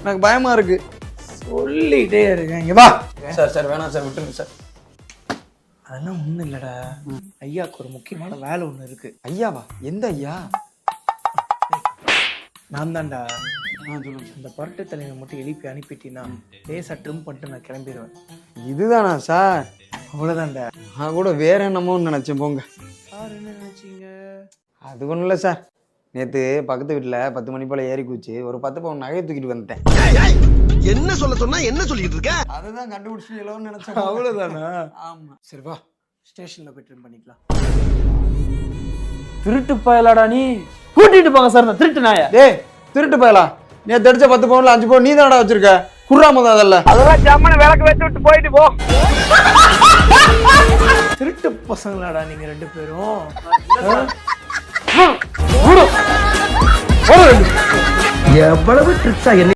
எனக்கு பயமா இருக்கு. சொல்லிட்டே இருக்கேன். இங்க வா சார். வேணாம் சார், விட்டுருங்க சார். அதெல்லாம் ஒண்ணும் இல்லடா. ஐயாக்கு ஒரு முக்கியமான வேலை ஒண்ணு இருக்கு. ஐயாவா? எந்த ஐயா? நான் தான்டா. இந்த பரட்டை தலையை மட்டும் எழுப்பி அனுப்பிட்டீங்கன்னா லேசா ட்ரிம் பண்ணிட்டு நான் கிளம்பிடுவேன். இதுதானா சார்? அவ்வளவுதான்டா. நான் கூட வேற என்னமோ நினைச்சேன். போங்க சார். என்ன நினைச்சீங்க? அது ஒன்றும் இல்லை சார். நேற்று பக்கத்து வீட்டில் 10 மணி போல் ஏறி குச்சி ஒரு 10 பவுன் நகையை தூக்கிட்டு வந்துட்டேன். என்ன சொல்ல சொன்னா என்ன சொல்லிட்டு இருக்க? அதுதான் கண்டுபிடிச்சிங்களோன்னு நினைச்சேன். அவ்வளவுதானா? ஆமா. சரி வா, ஸ்டேஷன்ல போய் ட்ரிம் பண்ணிக்கலாம். திருட்டு பயலாடா நீ. கூட்டிட்டு போங்க சார், நான் திருட்டு நாய. டேய் திருட்டு பயலா, நேற்று அடிச்ச 10 பவுன்ல 5 பவுன் நீ தானடா வச்சிருக்க. குர்ராம தான் அதல்ல. அதெல்லாம் ஜம்மனு விளக்கு வச்சு விட்டு போயிட்டு போ. திருட்டு பசங்களாடா நீங்க 2 பேரும். எவ்வளவு ட்ரிக்ஸா என்ன